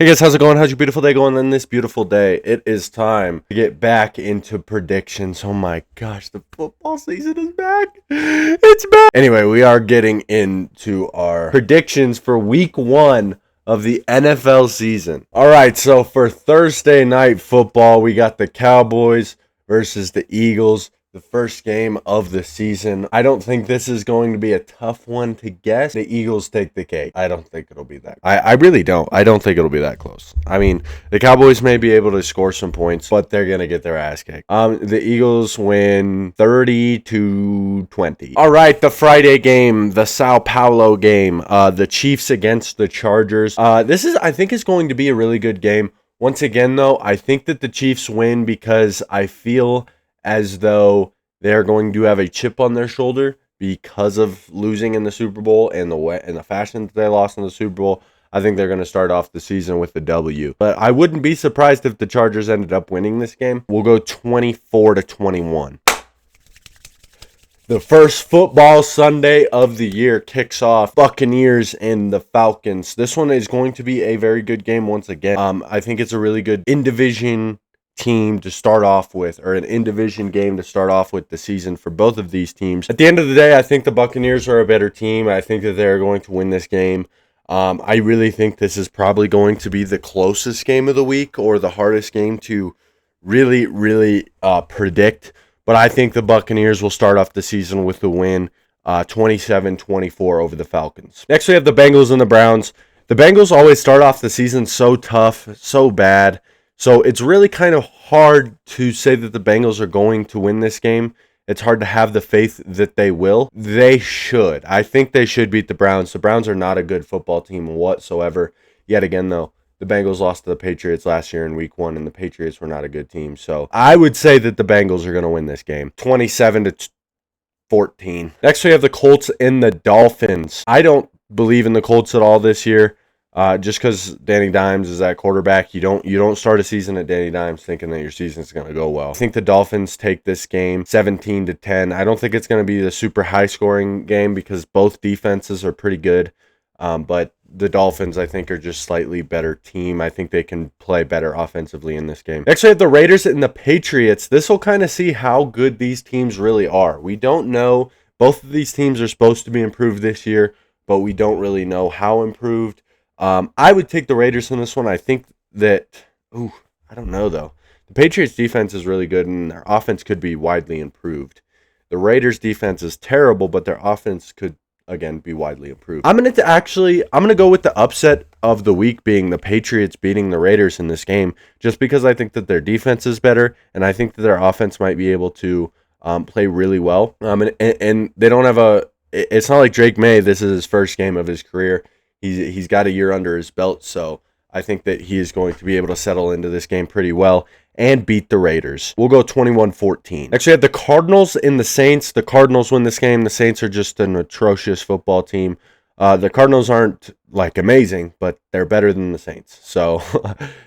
Hey guys, how's it going? How's your beautiful day going? On this beautiful day, it is time to get back into predictions. Oh my gosh, the football season is back. It's back. Anyway, we are getting into our predictions for week 1 of the NFL season. All right, so for Thursday night football, we got the Cowboys versus the Eagles. The first game of the season. I don't think this is going to be a tough one to guess. The Eagles take the cake. I don't think it'll be that. I really don't. I don't think it'll be that close. I mean, the Cowboys may be able to score some points, but they're gonna get their ass kicked. The Eagles win 30-20. All right, the Friday game, the Sao Paulo game, the Chiefs against the Chargers. This is, I think, is going to be a really good game. Once again, though, I think that the Chiefs win because I feel as though they're going to have a chip on their shoulder because of losing in the Super Bowl and the fashion that they lost in the Super Bowl. I think they're going to start off the season with the W. But I wouldn't be surprised if the Chargers ended up winning this game. We'll go 24-21. The first football Sunday of the year kicks off Buccaneers and the Falcons. This one is going to be a very good game once again. I think it's a really good in-division team to start off with, or an in-division game to start off with the season for both of these teams. At the end of the day, I think the Buccaneers are a better team. I think that they're going to win this game. I really think this is probably going to be the closest game of the week or the hardest game to really predict. But I think the Buccaneers will start off the season with the win, 27-24 over the Falcons. Next, we have the Bengals and the Browns. The Bengals always start off the season so tough, so bad. So it's really kind of hard to say that the Bengals are going to win this game. It's hard to have the faith that they will. They should. I think they should beat the Browns. The Browns are not a good football team whatsoever. Yet again, though, the Bengals lost to the Patriots last year in week 1, and the Patriots were not a good team. So I would say that the Bengals are going to win this game, 27-14. Next, we have the Colts and the Dolphins. I don't believe in the Colts at all this year. Just because Danny Dimes is at quarterback, you don't start a season at Danny Dimes thinking that your season's going to go well. I think the Dolphins take this game 17-10. I don't think it's going to be the super high scoring game because both defenses are pretty good. But the Dolphins, I think, are just slightly better team. I think they can play better offensively in this game. Next, we have the Raiders and the Patriots. This will kind of see how good these teams really are. We don't know. Both of these teams are supposed to be improved this year, but we don't really know how improved. I would take the Raiders in this one. I think that, I don't know though. The Patriots defense is really good and their offense could be widely improved. The Raiders defense is terrible, but their offense could, again, be widely improved. I'm going to go with the upset of the week being the Patriots beating the Raiders in this game, just because I think that their defense is better and I think that their offense might be able to play really well. And they don't have it's not like Drake May. This is his first game of his career. He's got a year under his belt, so I think that he is going to be able to settle into this game pretty well and beat the Raiders. We'll go 21-14. Next, we have the Cardinals and the Saints. The Cardinals win this game. The Saints are just an atrocious football team. The Cardinals aren't, like, amazing, but they're better than the Saints. So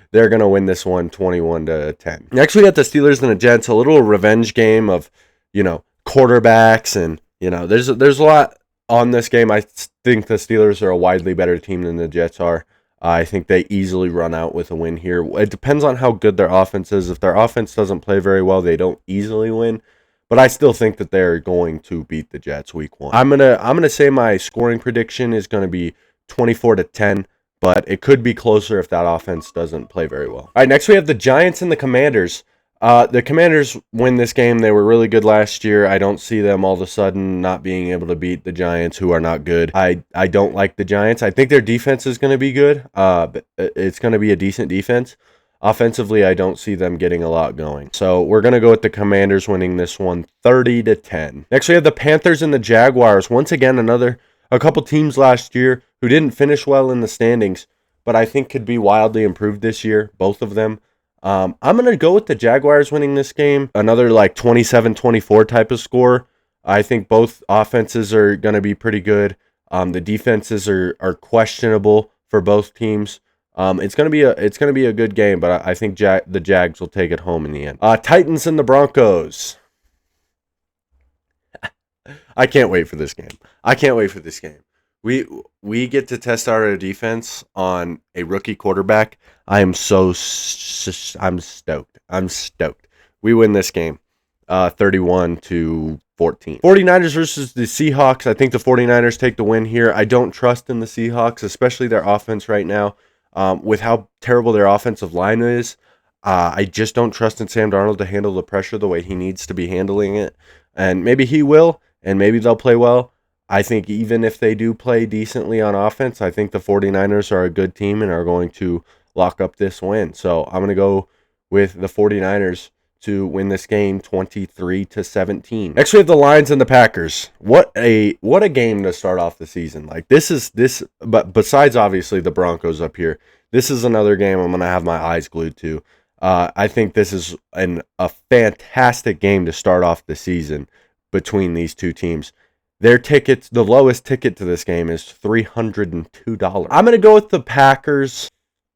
they're going to win this one 21-10. Next, we got the Steelers and the Jets. A little revenge game of, quarterbacks and, there's a lot on this game. I think the Steelers are a widely better team than the Jets are. I think they easily run out with a win here. It depends on how good their offense is. If their offense doesn't play very well, they don't easily win. But I still think that they're going to beat the Jets week 1. I'm gonna say my scoring prediction is going to be 24-10, but it could be closer if that offense doesn't play very well. All right, next we have the Giants and the Commanders. The Commanders win this game. They were really good last year. I don't see them all of a sudden not being able to beat the Giants, who are not good. I don't like the Giants. I think their defense is going to be good. But it's going to be a decent defense. Offensively, I don't see them getting a lot going. So we're going to go with the Commanders winning this one 30-10. Next, we have the Panthers and the Jaguars. Once again, a couple teams last year who didn't finish well in the standings, but I think could be wildly improved this year, both of them. I'm going to go with the Jaguars winning this game. Another like 27-24 type of score. I think both offenses are going to be pretty good. The defenses are questionable for both teams. It's going to be a good game, but I think the Jags will take it home in the end. Titans and the Broncos. I can't wait for this game. We we get to test out our defense on a rookie quarterback. I am I'm stoked. I'm stoked. We win this game 31-14. 49ers versus the Seahawks. I think the 49ers take the win here. I don't trust in the Seahawks, especially their offense right now. With how terrible their offensive line is, I just don't trust in Sam Darnold to handle the pressure the way he needs to be handling it. And maybe he will, and maybe they'll play well. I think even if they do play decently on offense, I think the 49ers are a good team and are going to lock up this win. So I'm going to go with the 49ers to win this game 23-17. Next we have the Lions and the Packers. What a game to start off the season. Like but besides obviously the Broncos up here, this is another game I'm going to have my eyes glued to. I think this is a fantastic game to start off the season between these two teams. Their tickets, the lowest ticket to this game is $302. I'm going to go with the Packers.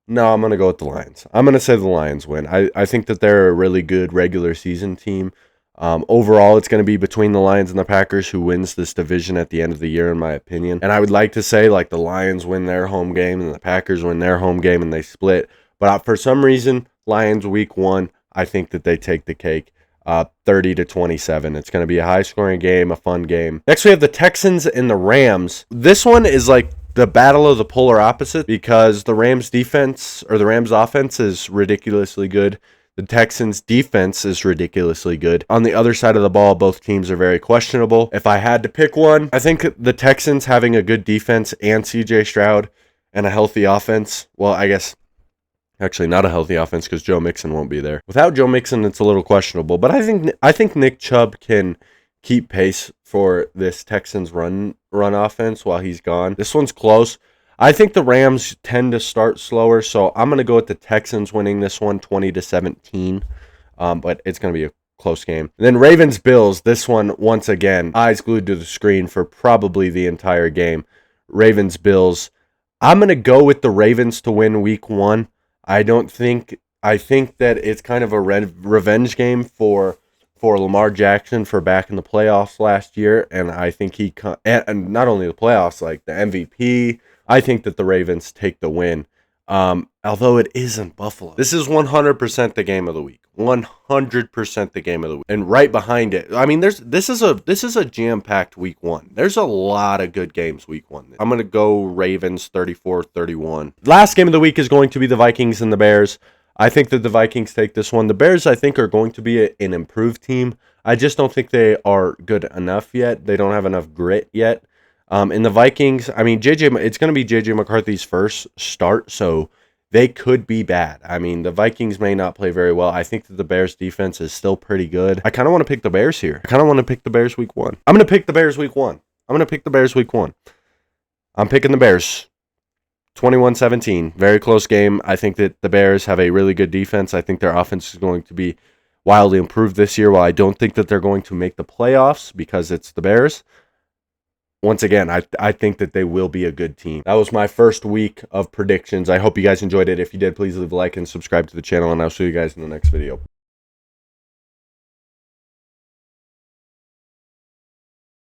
No, I'm going to go with the Lions. I'm going to say the Lions win. I think that they're a really good regular season team. Overall, it's going to be between the Lions and the Packers who wins this division at the end of the year, in my opinion. And I would like to say, like, the Lions win their home game and the Packers win their home game and they split. But for some reason, Lions week 1, I think that they take the cake. 30-27. It's going to be a high-scoring game, a fun game. Next, we have the Texans and the Rams. This one is like the battle of the polar opposite because the Rams defense or the Rams offense is ridiculously good. The Texans defense is ridiculously good. On the other side of the ball, both teams are very questionable. If I had to pick one, I think the Texans having a good defense and CJ Stroud and a healthy offense. Well, I guess actually not a healthy offense because Joe Mixon won't be there. Without Joe Mixon, it's a little questionable, but I think Nick Chubb can keep pace for this Texans run offense while he's gone. This one's close. I think the Rams tend to start slower, so I'm going to go with the Texans winning this one 20-17. But it's going to be a close game. And then Ravens-Bills, this one, once again, eyes glued to the screen for probably the entire game. Ravens-Bills. I'm going to go with the Ravens to win week 1. I think that it's kind of a revenge game for Lamar Jackson for back in the playoffs last year, and I think and not only the playoffs, like the MVP. I think that the Ravens take the win. Although it isn't Buffalo. This is 100% the game of the week. 100% the game of the week. And right behind it, I mean, this is a jam-packed week 1. There's a lot of good games week 1. I'm going to go Ravens 34-31. Last game of the week is going to be the Vikings and the Bears. I think that the Vikings take this one. The Bears, I think, are going to be an improved team. I just don't think they are good enough yet. They don't have enough grit yet. In the Vikings, I mean, it's going to be JJ McCarthy's first start, so they could be bad. I mean, the Vikings may not play very well. I think that the Bears defense is still pretty good. I kind of want to pick the Bears here. I kind of want to pick the Bears week 1. I'm going to pick the Bears week 1. I'm picking the Bears 21-17. Very close game. I think that the Bears have a really good defense. I think their offense is going to be wildly improved this year. While I don't think that they're going to make the playoffs because it's the Bears, once again, I think that they will be a good team. That was my first week of predictions. I hope you guys enjoyed it. If you did, please leave a like and subscribe to the channel, and I'll see you guys in the next video.